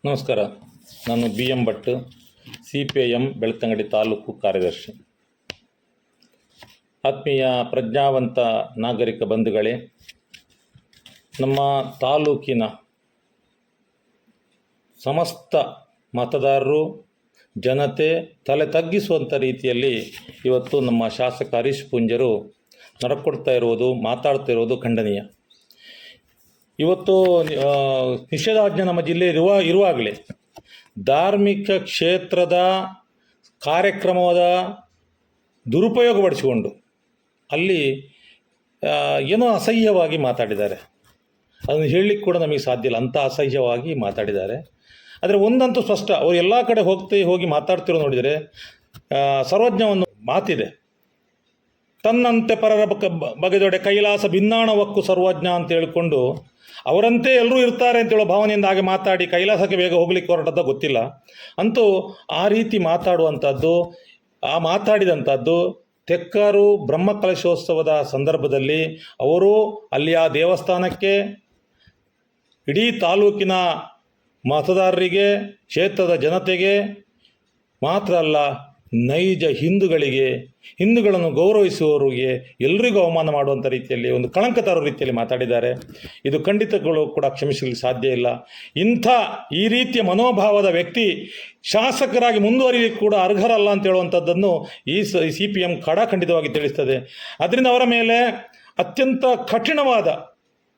ನಮಸ್ಕಾರ. ನಾನು BM Bhat, CPIM Belthangady taluk ಕಾರ್ಯದರ್ಶಿ. ಆತ್ಮೀಯ ಪ್ರಜ್ಞಾವಂತ ನಾಗರಿಕ ಬಂಧುಗಳೇ, ನಮ್ಮ ತಾಲೂಕಿನ ಸಮಸ್ತ ಮತದಾರರು ಜನತೆ ತಲೆ ತಗ್ಗಿಸುವಂಥ ರೀತಿಯಲ್ಲಿ ಇವತ್ತು ನಮ್ಮ ಶಾಸಕ ಹರೀಶ್ ಪೂಂಜರು ನರಕೊಡ್ತಾ ಇರುವುದು, ಮಾತಾಡ್ತಾ ಇರುವುದು ಖಂಡನೀಯ. ಇವತ್ತು ನಿಷೇಧಾಜ್ಞೆ ನಮ್ಮ ಜಿಲ್ಲೆ ಇರುವಾಗಲೇ ಧಾರ್ಮಿಕ ಕ್ಷೇತ್ರದ ಕಾರ್ಯಕ್ರಮದ ದುರುಪಯೋಗಪಡಿಸಿಕೊಂಡು ಅಲ್ಲಿ ಏನೋ ಅಸಹ್ಯವಾಗಿ ಮಾತಾಡಿದ್ದಾರೆ. ಅದನ್ನು ಹೇಳಲಿಕ್ಕೆ ಕೂಡ ನಮಗೆ ಸಾಧ್ಯ ಇಲ್ಲ, ಅಂಥ ಅಸಹ್ಯವಾಗಿ ಮಾತಾಡಿದ್ದಾರೆ. ಆದರೆ ಒಂದಂತೂ ಸ್ಪಷ್ಟ, ಅವರು ಎಲ್ಲ ಕಡೆ ಹೋಗಿ ಮಾತಾಡ್ತಿರೋ ನೋಡಿದರೆ ಸರ್ವಜ್ಞವನ್ನು ಮಾತಿದೆ, ತನ್ನಂತೆ ಪರರ ಬಗೆದೊಡೆ ಕೈಲಾಸ ಭಿನ್ನಾಣವಕ್ಕೂ ಸರ್ವಜ್ಞ ಅಂತ ಹೇಳಿಕೊಂಡು ಅವರಂತೆ ಎಲ್ಲರೂ ಇರ್ತಾರೆ ಅಂತೇಳೋ ಭಾವನೆಯಿಂದ ಹಾಗೆ ಮಾತಾಡಿ ಕೈಲಾಸಕ್ಕೆ ಬೇಗ ಹೋಗ್ಲಿಕ್ಕೆ ಹೊರಟದ್ದು ಗೊತ್ತಿಲ್ಲ. ಅಂತೂ ಆ ರೀತಿ ಮಾತಾಡುವಂಥದ್ದು, ಮಾತಾಡಿದಂಥದ್ದು ತೆಕ್ಕರು ಬ್ರಹ್ಮಕಲಶೋತ್ಸವದ ಸಂದರ್ಭದಲ್ಲಿ ಅವರು ಅಲ್ಲಿಯ ದೇವಸ್ಥಾನಕ್ಕೆ, ಇಡೀ ತಾಲೂಕಿನ ಮತದಾರರಿಗೆ, ಕ್ಷೇತ್ರದ ಜನತೆಗೆ ಮಾತ್ರ ಅಲ್ಲ, ನೈಜ ಹಿಂದೂಗಳನ್ನು ಗೌರವಿಸುವವರಿಗೆ ಎಲ್ಲರಿಗೂ ಅವಮಾನ ಮಾಡುವಂಥ ರೀತಿಯಲ್ಲಿ, ಒಂದು ಕಳಂಕ ತರೋ ರೀತಿಯಲ್ಲಿ ಮಾತಾಡಿದ್ದಾರೆ. ಇದು ಖಂಡಿತಗಳು ಕೂಡ ಕ್ಷಮಿಸಲಿಕ್ಕೆ ಸಾಧ್ಯ ಇಲ್ಲ. ಈ ರೀತಿಯ ಮನೋಭಾವದ ವ್ಯಕ್ತಿ ಶಾಸಕರಾಗಿ ಮುಂದುವರಿಯಲಿಕ್ಕೆ ಕೂಡ ಅರ್ಹರಲ್ಲ ಅಂತ ಹೇಳುವಂಥದ್ದನ್ನು ಈ CPM ಖಂಡಿತವಾಗಿ ತಿಳಿಸ್ತದೆ. ಅದರಿಂದ ಅವರ ಮೇಲೆ ಅತ್ಯಂತ ಕಠಿಣವಾದ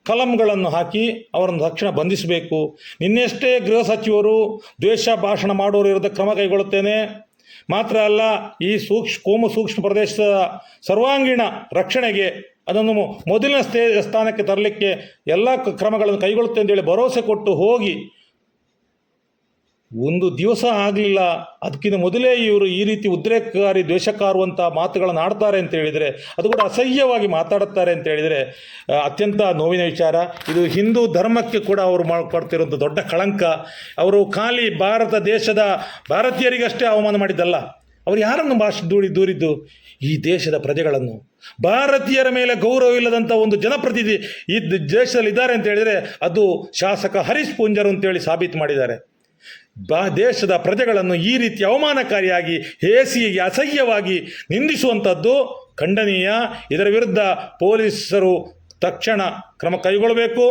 ಕಲಂಗಳನ್ನು ಹಾಕಿ ಅವರನ್ನು ತಕ್ಷಣ ಬಂಧಿಸಬೇಕು. ನಿನ್ನೆಷ್ಟೇ ಗೃಹ ಸಚಿವರು ದ್ವೇಷ ಭಾಷಣ ಮಾಡೋರು ಇರೋದಕ್ಕೆ ಕ್ರಮ ಕೈಗೊಳ್ಳುತ್ತೇನೆ, ಮಾತ್ರ ಅಲ್ಲ ಈ ಕೋಮು ಸೂಕ್ಷ್ಮ ಪ್ರದೇಶದ ಸರ್ವಾಂಗೀಣ ರಕ್ಷಣೆಗೆ ಅದನ್ನು ಮೊದಲಿನ ಸ್ಥಾನಕ್ಕೆ ತರಲಿಕ್ಕೆ ಎಲ್ಲ ಕ್ರಮಗಳನ್ನು ಕೈಗೊಳ್ಳುತ್ತೆ ಅಂತೇಳಿ ಭರವಸೆ ಕೊಟ್ಟು ಹೋಗಿ ಒಂದು ದಿವಸ ಆಗಲಿಲ್ಲ, ಅದಕ್ಕಿಂತ ಮೊದಲೇ ಇವರು ಈ ರೀತಿ ಉದ್ರೇಕಕಾರಿ ದ್ವೇಷಕಾರುವಂಥ ಮಾತುಗಳನ್ನು ಆಡ್ತಾರೆ ಅಂತ ಹೇಳಿದರೆ, ಅದು ಕೂಡ ಅಸಹ್ಯವಾಗಿ ಮಾತಾಡುತ್ತಾರೆ ಅಂತ ಹೇಳಿದರೆ ಅತ್ಯಂತ ನೋವಿನ ವಿಚಾರ. ಇದು ಹಿಂದೂ ಧರ್ಮಕ್ಕೆ ಕೂಡ ಅವರು ಮಾಡ್ಕೊಡ್ತಿರೋಂಥ ದೊಡ್ಡ ಕಳಂಕ. ಅವರು ಖಾಲಿ ಭಾರತ ದೇಶದ ಭಾರತೀಯರಿಗಷ್ಟೇ ಅವಮಾನ ಮಾಡಿದ್ದಲ್ಲ, ಅವರು ಯಾರನ್ನು ದೂರಿದ್ದು ಈ ದೇಶದ ಪ್ರಜೆಗಳನ್ನು, ಭಾರತೀಯರ ಮೇಲೆ ಗೌರವವಿಲ್ಲದಂಥ ಒಂದು ಜನಪ್ರತಿನಿಧಿ ಈ ದೇಶದಲ್ಲಿ ಇದ್ದಾರೆ ಅಂತ ಹೇಳಿದರೆ ಅದು ಶಾಸಕ ಹರೀಶ್ ಪೂಂಜರು ಅಂತೇಳಿ ಸಾಬೀತು ಮಾಡಿದ್ದಾರೆ. ದೇಶದ ಪ್ರಜೆಗಳನ್ನು ಈ ರೀತಿ ಅವಮಾನಕಾರಿಯಾಗಿ, ಹೇಸಿಯಾಗಿ, ಅಸಹ್ಯವಾಗಿ ನಿಂದಿಸುವಂಥದ್ದು ಖಂಡನೀಯ. ಇದರ ವಿರುದ್ಧ ಪೊಲೀಸರು ತಕ್ಷಣ ಕ್ರಮ ಕೈಗೊಳ್ಳಬೇಕು.